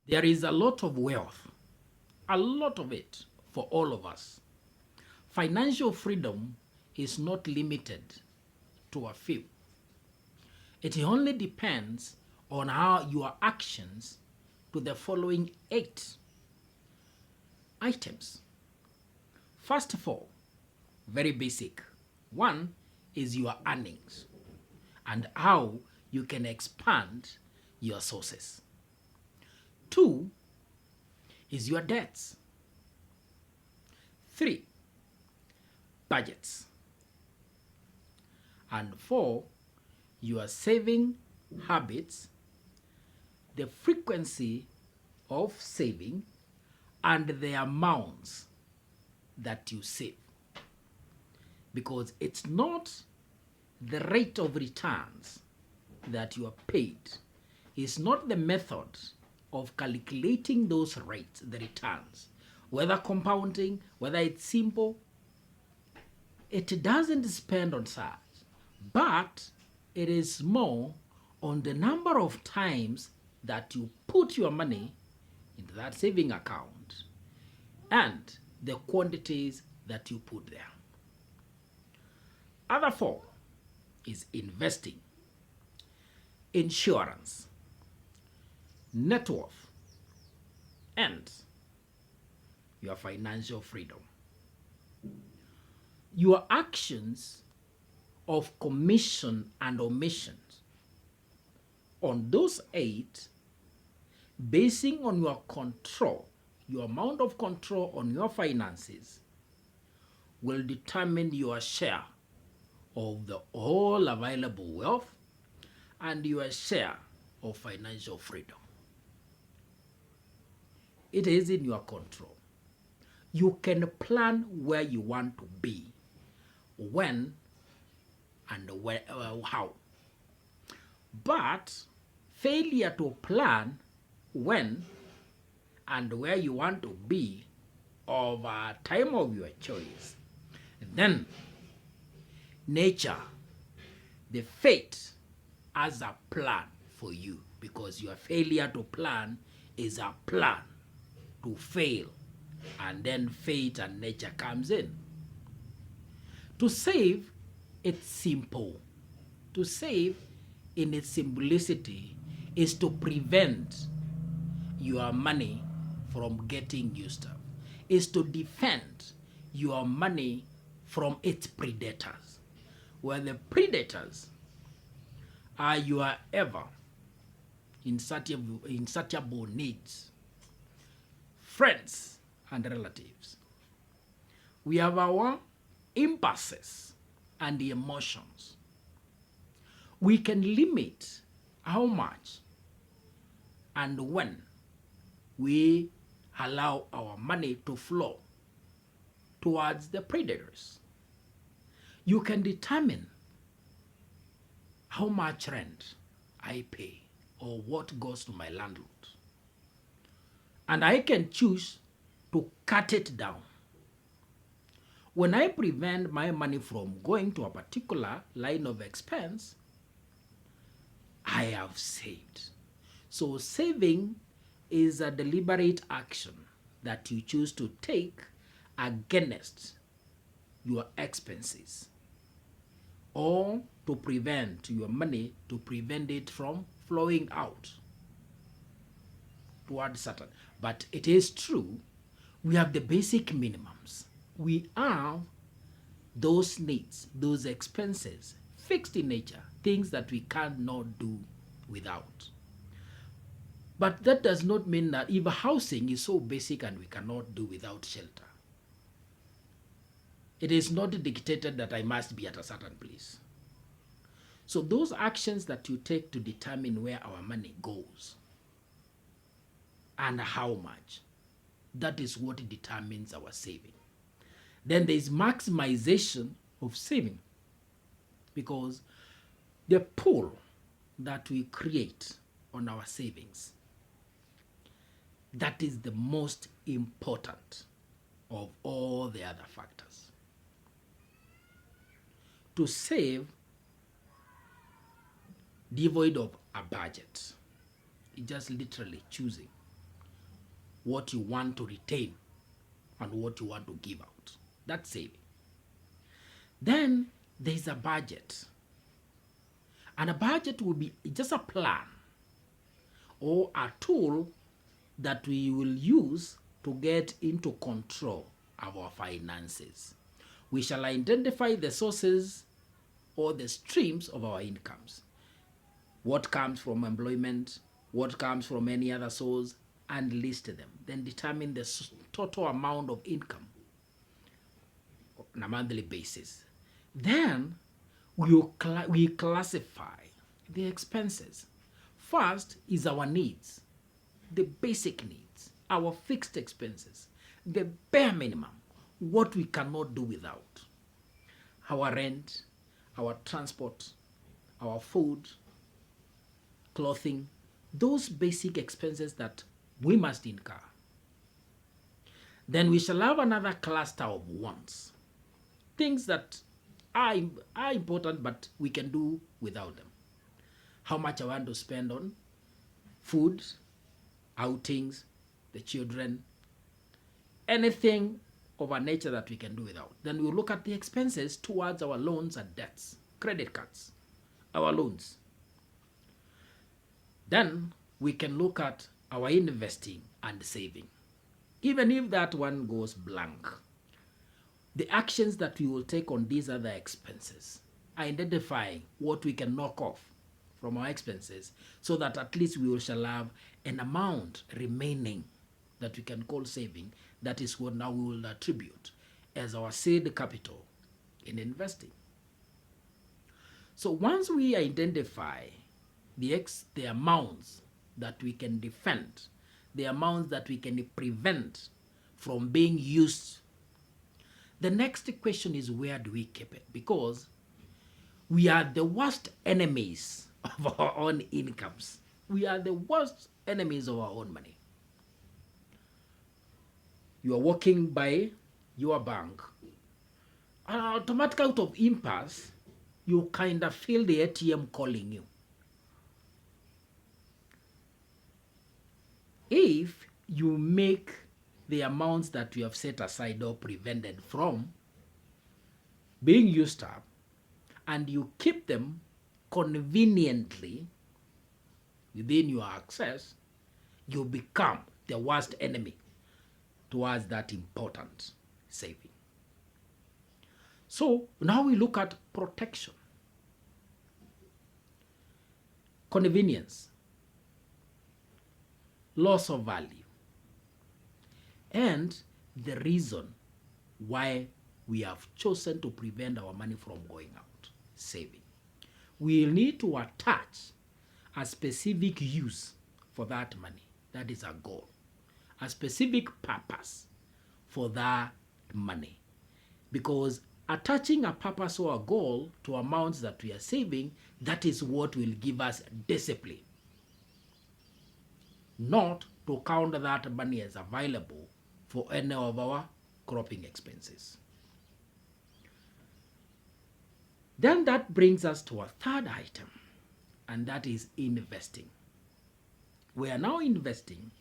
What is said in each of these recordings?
There is a lot of wealth, a lot of it for all of us. Financial freedom is not limited to a few. It only depends on how your actions to the following 8 items. First of all, very basic. One is your earnings and how you can expand your sources. Two is your debts. Three, budgets. And four, your saving habits, the frequency of saving, and the amounts that you save. Because it's not the rate of returns that you are paid. It's not the method of calculating those rates, the returns, whether compounding, whether it's simple. It doesn't depend on such, but it is more on the number of times that you put your money into that saving account and the quantities that you put there. Other four is investing, insurance, net worth, and your financial freedom. Your actions of commission and omissions on those 8, basing on your control, your amount of control on your finances, will determine your share of the all available wealth and your share of financial freedom. It is in your control. You can plan where you want to be, when and where, how. But failure to plan when and where you want to be over time of your choice, then nature, the fate, has a plan for you, because your failure to plan is a plan to fail, and then fate and nature comes in. To save, it's simple. To save in its simplicity is to prevent your money from getting used up, is to defend your money from its predators, where the predators are your ever insatiable needs, friends and relatives. We have our impulses and the emotions. We can limit how much and when we allow our money to flow towards the predators. You can determine how much rent I pay or what goes to my landlord. And I can choose to cut it down. When I prevent my money from going to a particular line of expense, I have saved. So saving is a deliberate action that you choose to take against your expenses, or to prevent your money, to prevent it from flowing out towards certain. But it is true, we have the basic minimums. We have those needs, those expenses, fixed in nature, things that we cannot do without. But that does not mean that if housing is so basic and we cannot do without shelter, it is not dictated that I must be at a certain place. So those actions that you take to determine where our money goes and how much, that is what determines our saving. Then there is maximization of saving, because the pool that we create on our savings, that is the most important of all the other factors. To save devoid of a budget, it's just literally choosing what you want to retain and what you want to give out. That's saving. Then there's a budget. And a budget will be just a plan or a tool that we will use to get into control of our finances. We shall identify the sources or the streams of our incomes. What comes from employment, what comes from any other source, and list them. Then determine the total amount of income on a monthly basis. Then we classify the expenses. First is our needs, the basic needs, our fixed expenses, the bare minimum, what we cannot do without. Our rent, our transport, our food, clothing, those basic expenses that we must incur. Then we shall have another cluster of wants, things that are important but we can do without them. How much I want to spend on food, outings, the children, anything of a nature that we can do without. Then we'll look at the expenses towards our loans and debts, credit cards, our loans. Then we can look at our investing and saving. Even if that one goes blank, the actions that we will take on these other expenses, identifying what we can knock off from our expenses so that at least we shall have an amount remaining that we can call saving. That is what now we will attribute as our seed capital in investing. So once we identify the amounts that we can defend, the amounts that we can prevent from being used, the next question is, where do we keep it? Because we are the worst enemies of our own incomes. We are the worst enemies of our own money. You are walking by your bank, and automatically out of impulse, you kind of feel the ATM calling you. If you make the amounts that you have set aside or prevented from being used up, and you keep them conveniently within your access, you become the worst enemy towards that important saving. So now we look at protection, convenience, loss of value, and the reason why we have chosen to prevent our money from going out, saving. We need to attach a specific use for that money. That is a goal. A specific purpose for that money. Because attaching a purpose or a goal to amounts that we are saving, that is what will give us discipline. Not to count that money as available for any of our cropping expenses. Then that brings us to a third item, and that is investing. We are now investing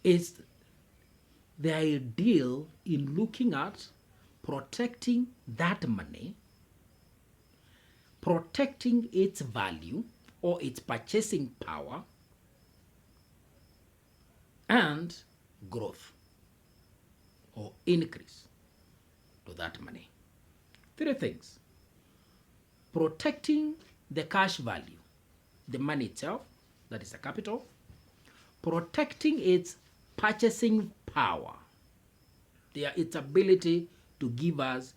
is the ideal in looking at protecting that money, protecting its value or its purchasing power, and growth or increase to that money. Three things: protecting the cash value, the money itself, that is the capital, protecting its purchasing power, its ability to give us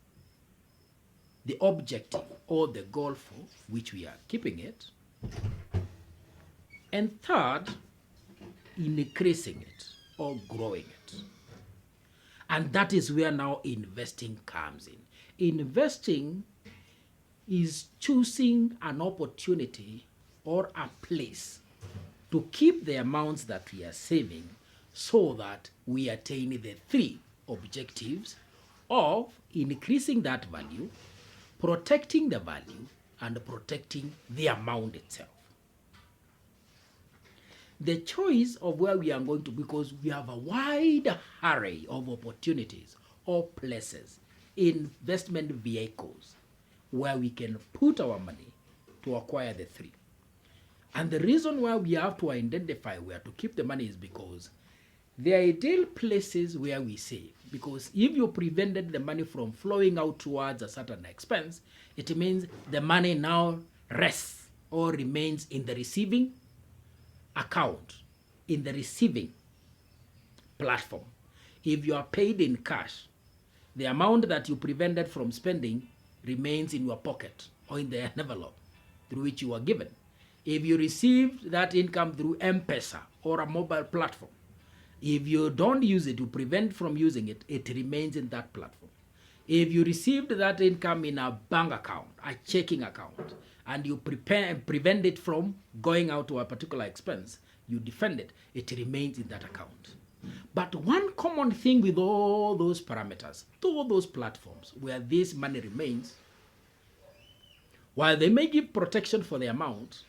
the objective or the goal for which we are keeping it, and third, increasing it or growing it. And that is where now investing comes in. Investing is choosing an opportunity or a place to keep the amounts that we are saving so that we attain the three objectives of increasing that value, protecting the value, and protecting the amount itself. the choice of where we are going to, because we have a wide array of opportunities or places, investment vehicles where we can put our money to acquire the three. And the reason why we have to identify where to keep the money is because the ideal places where we save. Because if you prevented the money from flowing out towards a certain expense, it means the money now rests or remains in the receiving account, in the receiving platform. If you are paid in cash, the amount that you prevented from spending remains in your pocket or in the envelope through which you were given. If you received that income through M-Pesa or a mobile platform, if you don't use it, you prevent from using it, it remains in that platform. If you received that income in a bank account, a checking account, and you prevent it from going out to a particular expense, you defend it, it remains in that account. But one common thing with all those parameters, all those platforms where this money remains, while they may give protection for the amount,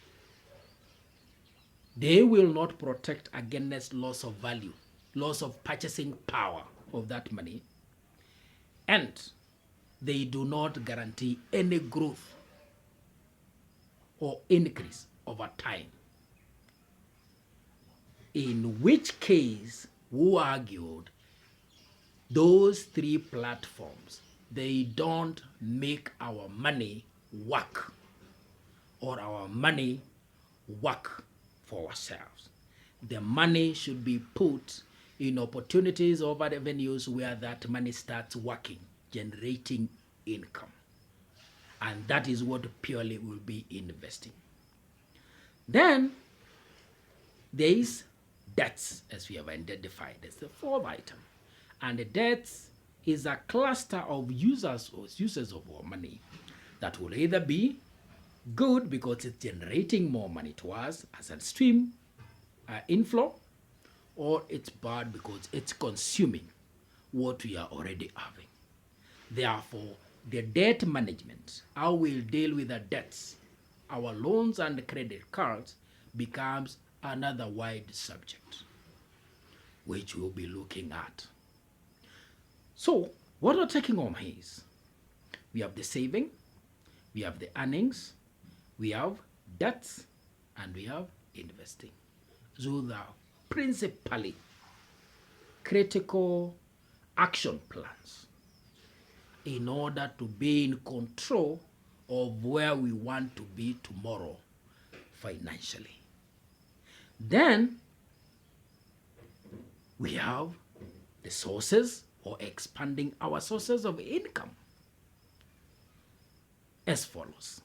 they will not protect against loss of value, loss of purchasing power of that money, and they do not guarantee any growth or increase over time. In which case, who argued those three platforms, they don't make our money work or our money work for ourselves. The money should be put in opportunities or other venues where that money starts working, generating income. And that is what purely will be investing. Then there is debts, as we have identified as the fourth item. And the debts is a cluster of users or users of our money that will either be good because it's generating more money to us as a stream inflow, or it's bad because it's consuming what we are already having. Therefore, the debt management, how we'll deal with the debts, our loans and credit cards, becomes another wide subject, which we'll be looking at. So, what we're taking home is, we have the saving, we have the earnings, we have debts, and we have investing. Those are principally critical action plans in order to be in control of where we want to be tomorrow financially. Then we have the sources or expanding our sources of income as follows.